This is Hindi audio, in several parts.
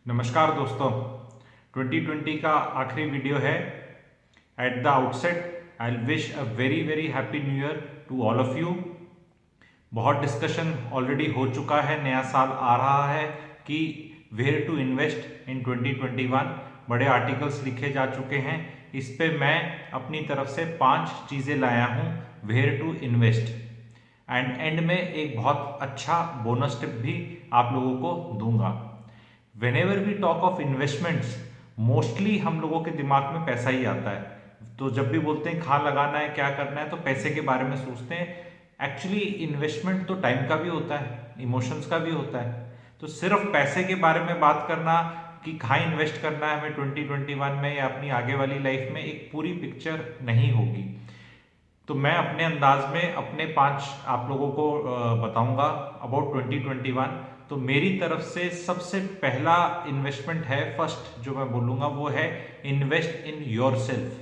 नमस्कार दोस्तों, 2020 का आखिरी वीडियो है। At the outset I wish a very very happy new year to all of you. बहुत डिस्कशन ऑलरेडी हो चुका है, नया साल आ रहा है कि वेयर टू इन्वेस्ट इन 2021। बड़े आर्टिकल्स लिखे जा चुके हैं। इस पे मैं अपनी तरफ से 5 चीज़ें लाया हूँ वेयर टू इन्वेस्ट। एंड में एक बहुत अच्छा बोनस टिप भी आप लोगों को दूंगा। Whenever we talk of investments, mostly हम लोगों के दिमाग में पैसा ही आता है। तो जब भी बोलते हैं कहाँ लगाना है, क्या करना है, तो पैसे के बारे में सोचते हैं। एक्चुअली इन्वेस्टमेंट तो टाइम का भी होता है, इमोशंस का भी होता है। तो सिर्फ पैसे के बारे में बात करना कि कहाँ इन्वेस्ट करना है हमें 2021 में या अपनी आगे वाली लाइफ में, एक पूरी पिक्चर नहीं होगी। तो मैं अपने अंदाज में अपने 5 आप लोगों को बताऊंगा अबाउट 2021। तो मेरी तरफ से सबसे पहला इन्वेस्टमेंट है, फर्स्ट जो मैं बोलूंगा वो है इन्वेस्ट इन योर सेल्फ।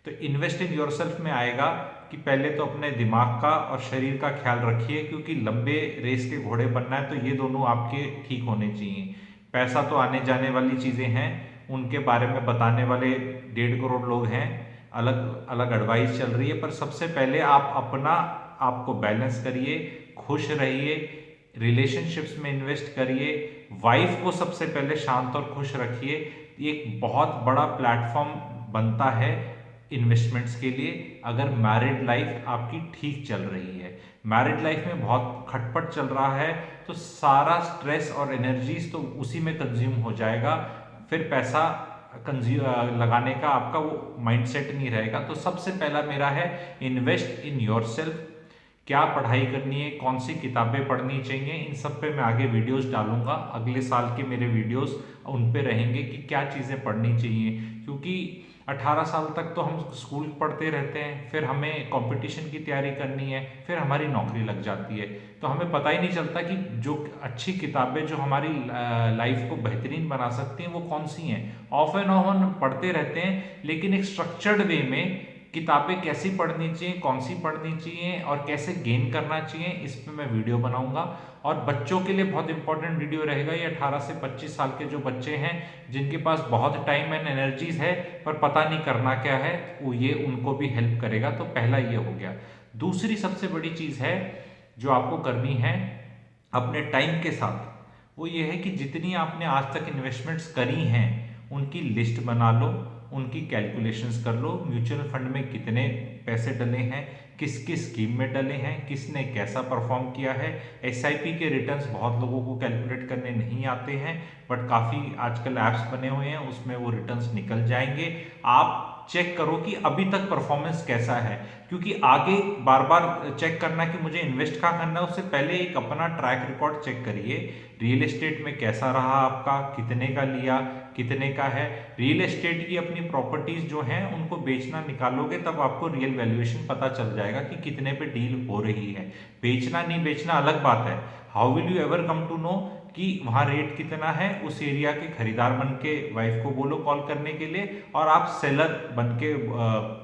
तो इन्वेस्ट इन योर सेल्फ में आएगा कि पहले तो अपने दिमाग का और शरीर का ख्याल रखिए, क्योंकि लंबे रेस के घोड़े बनना है तो ये दोनों आपके ठीक होने चाहिए। पैसा तो आने जाने वाली चीज़ें हैं, उनके बारे में बताने वाले 1.5 करोड़ लोग हैं, अलग अलग एडवाइस चल रही है। पर सबसे पहले आप अपना आपको बैलेंस करिए, खुश रहिए, रिलेशनशिप्स में इन्वेस्ट करिए, वाइफ को सबसे पहले शांत और खुश रखिए। एक बहुत बड़ा प्लेटफॉर्म बनता है इन्वेस्टमेंट्स के लिए अगर मैरिड लाइफ आपकी ठीक चल रही है। मैरिड लाइफ में बहुत खटपट चल रहा है तो सारा स्ट्रेस और एनर्जीज तो उसी में कंज्यूम हो जाएगा, फिर पैसा लगाने का आपका वो माइंडसेट नहीं रहेगा। तो सबसे पहला मेरा है इन्वेस्ट इन योरसेल्फ। क्या पढ़ाई करनी है, कौन सी किताबें पढ़नी चाहिए, इन सब पे मैं आगे वीडियोस डालूंगा। अगले साल के मेरे वीडियोस उन पे रहेंगे कि क्या चीज़ें पढ़नी चाहिए, क्योंकि 18 साल तक तो हम स्कूल पढ़ते रहते हैं, फिर हमें कंपटीशन की तैयारी करनी है, फिर हमारी नौकरी लग जाती है। तो हमें पता ही नहीं चलता कि जो अच्छी किताबें जो हमारी लाइफ को बेहतरीन बना सकती हैं वो कौन सी हैं। ऑफ एंड ऑन पढ़ते रहते हैं, लेकिन एक स्ट्रक्चर्ड वे में किताबें कैसी पढ़नी चाहिए, कौन सी पढ़नी चाहिए और कैसे गेन करना चाहिए, इस पे मैं वीडियो बनाऊंगा। और बच्चों के लिए बहुत इंपॉर्टेंट वीडियो रहेगा ये। 18 से 25 साल के जो बच्चे हैं, जिनके पास बहुत टाइम एंड एनर्जीज है पर पता नहीं करना क्या है, वो ये उनको भी हेल्प करेगा। तो पहला ये हो गया। दूसरी सबसे बड़ी चीज है जो आपको करनी है अपने टाइम के साथ, वो ये है कि जितनी आपने आज तक इन्वेस्टमेंट्स करी हैं उनकी लिस्ट बना लो, उनकी कैलकुलेशंस कर लो। म्यूचुअल फंड में कितने पैसे डले हैं, किस किस स्कीम में डले हैं, किसने कैसा परफॉर्म किया है। एसआईपी के रिटर्न्स बहुत लोगों को कैलकुलेट करने नहीं आते हैं, बट काफ़ी आजकल ऐप्स बने हुए हैं, उसमें वो रिटर्न्स निकल जाएंगे। आप चेक करो कि अभी तक परफॉर्मेंस कैसा है, क्योंकि आगे बार बार चेक करना कि मुझे इन्वेस्ट कहाँ करना है, उससे पहले एक अपना ट्रैक रिकॉर्ड चेक करिए। रियल एस्टेट में कैसा रहा आपका, कितने का लिया, कितने का है। रियल एस्टेट की अपनी प्रॉपर्टीज जो हैं उनको बेचना निकालोगे तब आपको रियल वैल्यूएशन पता चल जाएगा कि कितने पे डील हो रही है। बेचना नहीं बेचना अलग बात है। How will you ever come to know कि वहाँ रेट कितना है। उस एरिया के खरीदार बन के वाइफ को बोलो कॉल करने के लिए, और आप सेलर बन के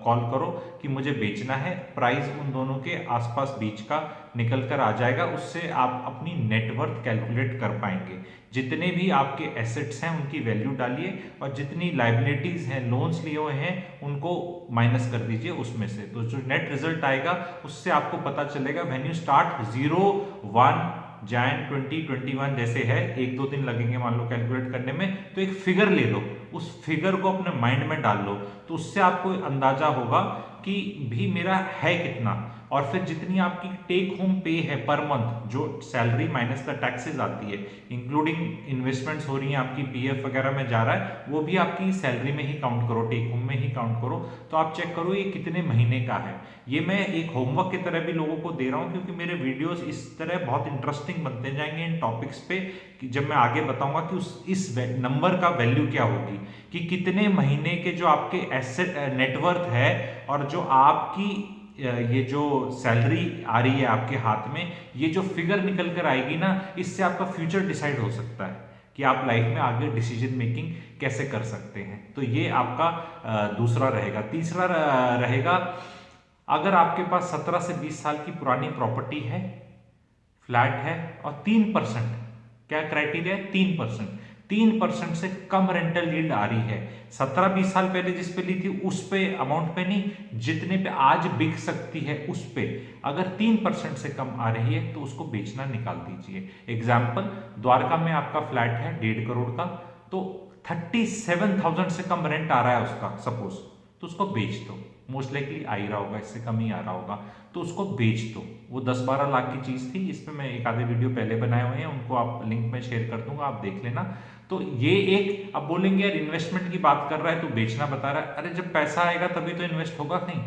कॉल करो कि मुझे बेचना है। प्राइस उन दोनों के आसपास बीच का निकल कर आ जाएगा, उससे आप अपनी नेटवर्थ कैलकुलेट कर पाएंगे। जितने भी आपके एसेट्स हैं उनकी वैल्यू डालिए, और जितनी लाइबिलिटीज हैं, लोन्स लिए हुए हैं, उनको माइनस कर दीजिए उसमें से। तो जो नेट रिजल्ट आएगा उससे आपको पता चलेगा। व्हेन यू स्टार्ट 01 जैन 2021 जैसे है, 1-2 दिन लगेंगे मान लो कैलकुलेट करने में, तो एक फिगर ले लो, उस फिगर को अपने माइंड में डाल लो, तो उससे आपको अंदाजा होगा कि भी मेरा है कितना। और फिर जितनी आपकी टेक होम पे है पर मंथ, जो सैलरी माइनस द टैक्सेस आती है, इंक्लूडिंग इन्वेस्टमेंट्स हो रही हैं आपकी, पीएफ वगैरह में जा रहा है, वो भी आपकी सैलरी में ही काउंट करो, टेक होम में ही काउंट करो। तो आप चेक करो ये कितने महीने का है। ये मैं एक होमवर्क की तरह भी लोगों को दे रहा हूँ, क्योंकि मेरे वीडियोस इस तरह बहुत इंटरेस्टिंग बनते जाएंगे इन टॉपिक्स पे, कि जब मैं आगे बताऊंगा कि इस नंबर का वैल्यू क्या होगी, कि कितने महीने के जो आपके एसेट नेटवर्थ है, और जो आपकी ये जो सैलरी आ रही है आपके हाथ में, ये जो फिगर निकल कर आएगी ना, इससे आपका फ्यूचर डिसाइड हो सकता है कि आप लाइफ में आगे डिसीजन मेकिंग कैसे कर सकते हैं। तो ये आपका दूसरा रहेगा। तीसरा रहेगा, अगर आपके पास 17 से 20 साल की पुरानी प्रॉपर्टी है, फ्लैट है, और 3%, क्या क्राइटेरिया है, 3%। 3% से कम रेंटल यील्ड आ रही है। 17-20 साल पहले जिस पे ली थी उस पे अमाउंट पे नहीं, जितने पे आज बिक सकती है उस पे अगर 3% से कम आ रही है तो उसको बेचना निकाल दीजिए। एग्जाम्पल, द्वारका में आपका फ्लैट है 1.5 करोड़ का, तो 37,000 से कम रेंट आ रहा है उसका सपोज, तो उसको बेच दो। मोस्ट लाइकली आ ही रहा होगा, इससे कम ही आ रहा होगा, तो उसको बेच दो। वो 10-12 लाख की चीज थी, इस पे मैं एक आधे वीडियो पहले बनाए हुए हैं, उनको आप लिंक में शेयर कर दूंगा, आप देख लेना। तो ये एक, अब बोलेंगे यार इन्वेस्टमेंट की बात कर रहा है तो बेचना बता रहा है, अरे जब पैसा आएगा तभी तो इन्वेस्ट होगा नहीं।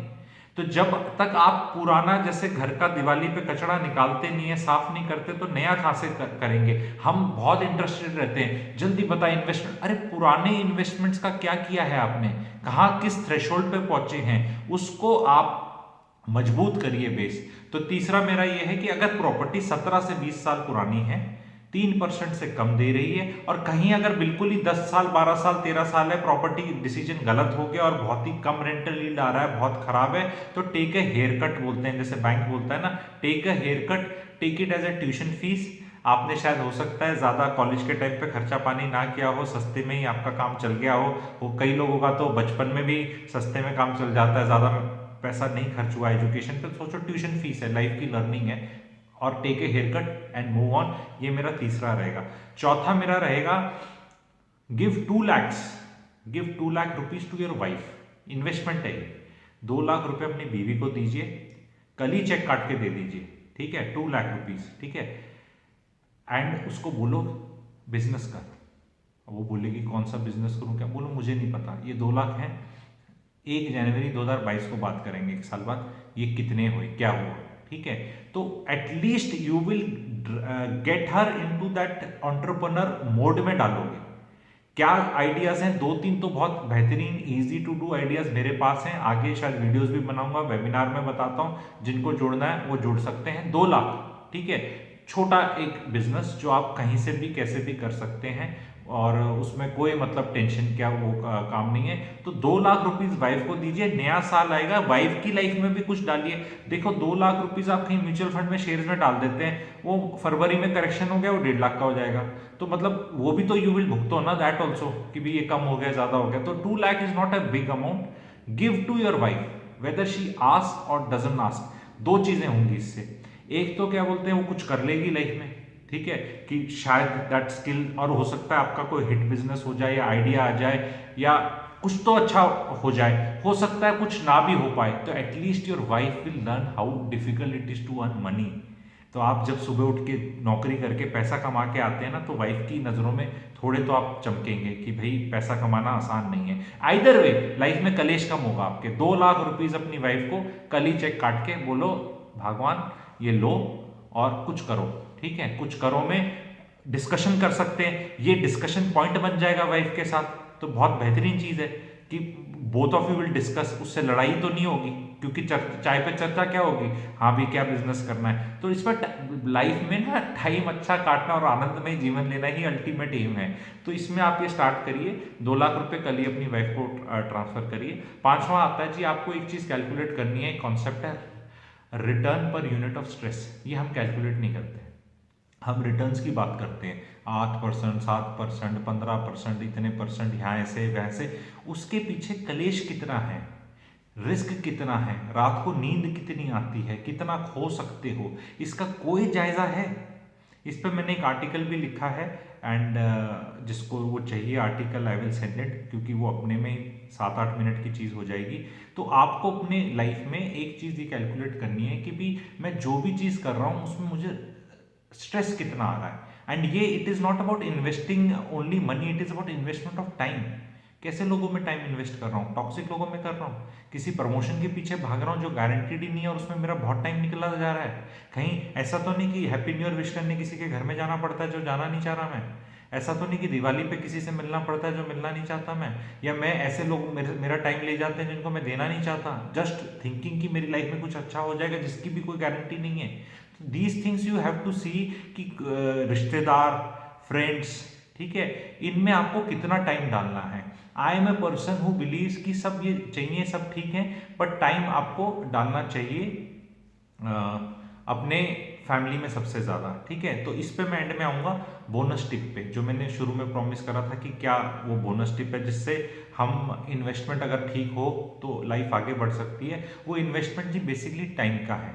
तो जब तक आप पुराना, जैसे घर का दिवाली पे कचरा निकालते नहीं है, साफ नहीं करते, तो नया कहां से करेंगे। हम बहुत इंटरेस्टेड रहते हैं, जल्दी बताए इन्वेस्टमेंट, अरे पुराने इन्वेस्टमेंट्स का क्या किया है आपने, कहां किस थ्रेशोल्ड पे पहुंचे हैं, उसको आप मजबूत करिए बेस। तो तीसरा मेरा यह है कि अगर प्रॉपर्टी 17 से 20 साल पुरानी है, 3% से कम दे रही है, और कहीं अगर बिल्कुल ही 10 साल 12 साल 13 साल है, प्रॉपर्टी डिसीजन गलत हो गया और बहुत ही कम रेंटल यील्ड आ रहा है, बहुत खराब है, तो टेक ए हेयर कट बोलते हैं, जैसे बैंक बोलता है ना, take a haircut, take it as a tuition fee. आपने शायद हो सकता है ज्यादा कॉलेज के टाइम पे खर्चा पानी ना किया हो, सस्ते में ही आपका काम चल गया हो, वो कई लोगों का तो बचपन में भी सस्ते में काम चल जाता है, ज्यादा पैसा नहीं खर्च हुआ एजुकेशन पे, सोचो ट्यूशन फीस है, लाइफ की लर्निंग है, और take a haircut and move on. ये मेरा तीसरा रहेगा। चौथा मेरा रहेगा, give 2 lakh rupees to your wife. Investment है ये, 2 लाख रुपए अपनी बीवी को दीजिए, कल ही चेक काट के दे दीजिए, ठीक है, 2 लाख रुपीज, ठीक है, एंड उसको बोलो बिजनेस कर। वो बोलेगी कौन सा बिजनेस करूं, क्या बोलो, मुझे नहीं पता, ये 2 लाख है, 1 जनवरी 2022 को बात करेंगे, 1 साल बाद ये कितने हुए, क्या हुआ, ठीक है। तो at least you will get her into that entrepreneur mode में डालोगे। क्या आइडियाज हैं, 2-3 तो बहुत बेहतरीन इजी टू डू आइडियाज मेरे पास हैं, आगे शायद वीडियोस भी बनाऊंगा, वेबिनार में बताता हूं, जिनको जोड़ना है वो जोड़ सकते हैं। 2 लाख, ठीक है, छोटा एक बिजनेस जो आप कहीं से भी कैसे भी कर सकते हैं, और उसमें कोई मतलब टेंशन क्या वो काम नहीं है। तो 2 लाख रुपीज वाइफ को दीजिए, नया साल आएगा, वाइफ की लाइफ में भी कुछ डालिए। देखो 2 लाख रुपीज आप कहीं म्यूचुअल फंड में शेयर्स में डाल देते हैं, वो फरवरी में करेक्शन हो गया, वो 1.5 लाख का हो जाएगा, तो मतलब वो भी तो यू विल भुगतो ना दैट ऑल्सो, कि भी ये कम हो गया, ज्यादा हो गया। तो 2 lakh is not a big amount, give to your wife whether she ask और डजंट आस्क। 2 चीजें होंगी इससे, एक तो क्या बोलते हैं वो कुछ कर लेगी लाइफ में, ठीक है, कि शायद दैट स्किल, और हो सकता है आपका कोई हिट बिजनेस हो जाए, या आइडिया आ जाए, या कुछ तो अच्छा हो जाए, हो सकता है कुछ ना भी हो पाए, तो at least your wife will learn how difficult it is to earn money. तो आप जब सुबह उठ के नौकरी करके पैसा कमा के आते हैं ना, तो वाइफ की नजरों में थोड़े तो आप चमकेंगे कि भाई पैसा कमाना आसान नहीं है। आइदर वे लाइफ में कलेश कम होगा आपके। 2 लाख रुपीज अपनी वाइफ को कल ही चेक काट के बोलो भगवान ये लो और कुछ करो, ठीक है, कुछ करो में डिस्कशन कर सकते हैं, ये डिस्कशन पॉइंट बन जाएगा वाइफ के साथ, तो बहुत बेहतरीन चीज है कि both of you will discuss, उससे लड़ाई तो नहीं होगी, क्योंकि चाय पे चर्चा क्या होगी, हाँ भी क्या बिजनेस करना है। तो इस पर लाइफ में ना टाइम अच्छा काटना और आनंदमय जीवन लेना ही अल्टीमेट एम है। तो इसमें आप ये स्टार्ट करिए, 2 लाख रुपए कल ही अपनी वाइफ को ट्रांसफर करिए। 5वां आता है जी, आपको एक चीज कैलकुलेट करनी है, कॉन्सेप्ट है return per unit of stress. ये हम कैलकुलेट नहीं करते, हम रिटर्न्स की बात करते हैं, 8%, 7%, 15%, इतने परसेंट, यहाँ ऐसे वैसे, उसके पीछे कलेश कितना है, रिस्क कितना है, रात को नींद कितनी आती है, कितना खो सकते हो, इसका कोई जायजा है। इस पर मैंने एक आर्टिकल भी लिखा है, एंड जिसको वो चाहिए article I will send it, क्योंकि वो अपने में 7-8 मिनट की चीज़ हो जाएगी। तो आपको अपने लाइफ में एक चीज़ ये कैलकुलेट करनी है कि भी मैं जो भी चीज़ कर रहा हूँ उसमें मुझे स्ट्रेस कितना आ रहा है। एंड ये it is not about investing only money, it is about investment of time. कैसे लोगों में टाइम इन्वेस्ट कर रहा हूँ, टॉक्सिक लोगों में कर रहा हूँ, किसी प्रमोशन के पीछे भाग रहा हूँ जो गारंटीड ही नहीं है और उसमें मेरा बहुत टाइम निकला जा रहा है। कहीं ऐसा तो नहीं कि हैप्पी न्यू ईयर विश करने किसी के घर में जाना पड़ता है जो जाना नहीं चाह रहा मैं, ऐसा तो नहीं कि दिवाली पे किसी से मिलना पड़ता है जो मिलना नहीं चाहता मैं, या मैं ऐसे लोग मेरा टाइम ले जाते हैं जिनको मैं देना नहीं चाहता, जस्ट थिंकिंग कि मेरी लाइफ में कुछ अच्छा हो जाएगा जिसकी भी कोई गारंटी नहीं है। These things you have to see कि रिश्तेदार, फ्रेंड्स, ठीक है, इनमें आपको कितना टाइम डालना है। I am a person who believes कि सब ये चाहिए, सब ठीक है, बट टाइम आपको डालना चाहिए अपने फैमिली में सबसे ज़्यादा, ठीक है। तो इस पे मैं एंड में आऊँगा बोनस टिप पे, जो मैंने शुरू में प्रॉमिस करा था कि क्या वो बोनस टिप है जिससे हम इन्वेस्टमेंट अगर ठीक हो तो लाइफ आगे बढ़ सकती है। वो इन्वेस्टमेंट जी बेसिकली टाइम का है,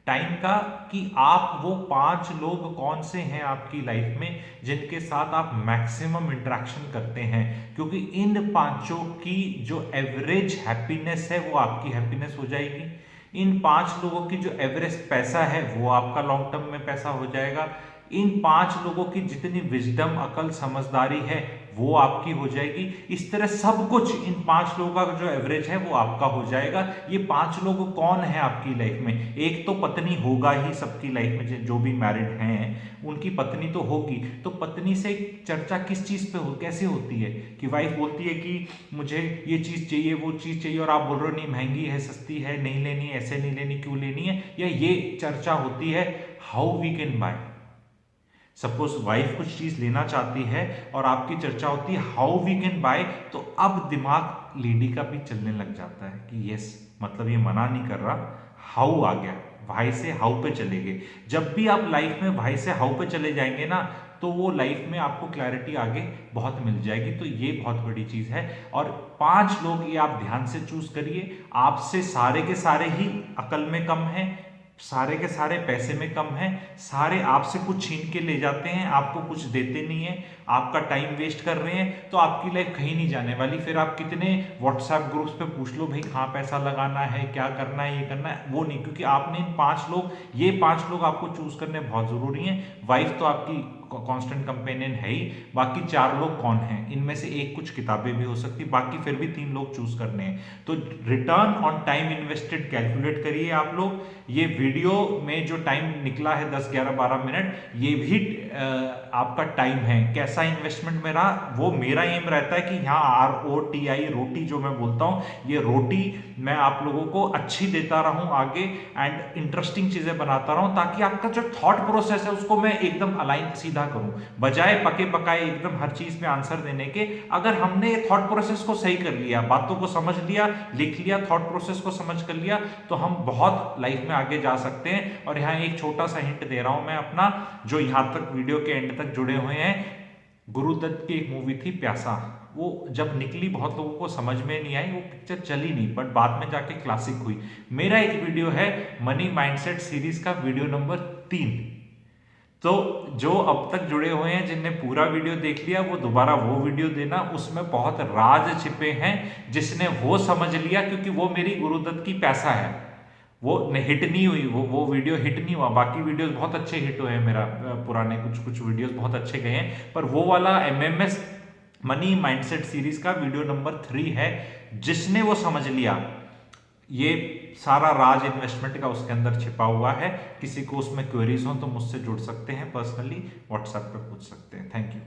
टाइम का, कि आप वो 5 लोग कौन से हैं आपकी लाइफ में जिनके साथ आप मैक्सिमम इंटरेक्शन करते हैं, क्योंकि इन पांचों की जो एवरेज हैप्पीनेस है वो आपकी हैप्पीनेस हो जाएगी। इन 5 लोगों की जो एवरेज पैसा है वो आपका लॉन्ग टर्म में पैसा हो जाएगा। इन 5 लोगों की जितनी विजडम, अकल, समझदारी है वो आपकी हो जाएगी। इस तरह सब कुछ इन 5 लोगों का जो एवरेज है वो आपका हो जाएगा। ये 5 लोग कौन है आपकी लाइफ में? एक तो पत्नी होगा ही सबकी लाइफ में, जो भी मैरिड हैं उनकी पत्नी तो होगी। तो पत्नी से चर्चा किस चीज पे कैसे होती है कि वाइफ बोलती है कि मुझे ये चीज चाहिए, वो चीज चाहिए, और आप बोल रहे हो नहीं महंगी है, सस्ती है, नहीं लेनी है, ऐसे नहीं लेनी, क्यों लेनी है, या ये चर्चा होती है how we can buy. Suppose wife कुछ चीज लेना चाहती है और आपकी चर्चा होती है हाउ वी कैन बाय, तो अब दिमाग लेडी का भी चलने लग जाता है कि यस, मतलब ये मना नहीं कर रहा, हाउ आ गया, भाई से हाउ पे चले गए। जब भी आप लाइफ में भाई से हाउ पे चले जाएंगे ना, तो वो लाइफ में आपको क्लैरिटी आगे बहुत मिल जाएगी। तो ये बहुत बड़ी चीज है। और 5 लोग ये आप ध्यान से चूज करिए। आपसे सारे के सारे ही अकल में कम है, सारे के सारे पैसे में कम है, सारे आपसे कुछ छीन के ले जाते हैं, आपको कुछ देते नहीं है, आपका टाइम वेस्ट कर रहे हैं, तो आपकी लाइफ कहीं नहीं जाने वाली। फिर आप कितने व्हाट्सएप ग्रुप्स पे पूछ लो भाई कहाँ पैसा लगाना है, क्या करना है, ये करना है, वो नहीं, क्योंकि आपने इन 5 लोग, ये 5 लोग आपको चूज करने बहुत जरूरी है। वाइफ तो आपकी कांस्टेंट कंपेनियन है ही, बाकी 4 लोग कौन हैं? इनमें से एक कुछ किताबें भी हो सकती, बाकी फिर भी 3 लोग चूज करने हैं। तो return on time invested calculate करिए आप लोग। ये वीडियो में जो टाइम निकला है 10, 11, 12 मिनट, ये भी आपका टाइम है। कैसा इन्वेस्टमेंट मेरा, वो मेरा एम रहता है कि यहाँ ROTI, रोटी जो मैं बोलता हूँ, ये रोटी मैं आप लोगों को अच्छी देता रहूं आगे, एंड इंटरेस्टिंग चीजें बनाता रहूं, ताकि आपका जो थॉट प्रोसेस है उसको मैं एकदम अलाइन सीधा करूं, बजाय पके पकाए एकदम हर चीज में आंसर देने के। अगर हमने थॉट प्रोसेस को सही कर लिया, बातों को समझ लिया, लिख लिया, थॉट प्रोसेस को समझ कर लिया, तो हम बहुत लाइफ में आगे जा सकते हैं। और यहाँ एक छोटा सा हिंट दे रहा हूं मैं अपना, जो यहाँ तक वीडियो के एंड तक जुड़े हुए हैं, गुरुदत्त की एक मूवी थी प्यासा, वो जब निकली बहुत लोगों को समझ में नहीं आई, वो पिक्चर चली नहीं, बट बाद में जाके क्लासिक हुई। मेरा एक वीडियो है मनी माइंडसेट सीरीज का वीडियो नंबर 3। तो जो अब तक जुड़े हुए हैं, जिनने पूरा वीडियो देख लिया, वो दोबारा वो वीडियो देना, उसमें बहुत राज छिपे हैं। जिसने वो समझ लिया, क्योंकि वो मेरी गुरुदत्त की पैसा है, वो हिट नहीं हुई, वो वीडियो हिट नहीं हुआ। बाकी वीडियोस बहुत अच्छे हिट हुए हैं, मेरा पुराने कुछ वीडियोस बहुत अच्छे गए हैं, पर वो वाला MMS मनी माइंडसेट सीरीज का वीडियो नंबर 3 है। जिसने वो समझ लिया, ये सारा राज इन्वेस्टमेंट का उसके अंदर छिपा हुआ है। किसी को उसमें क्वेरीज हो तो मुझसे जुड़ सकते हैं, पर्सनली व्हाट्सएप पे पूछ सकते हैं। Thank you.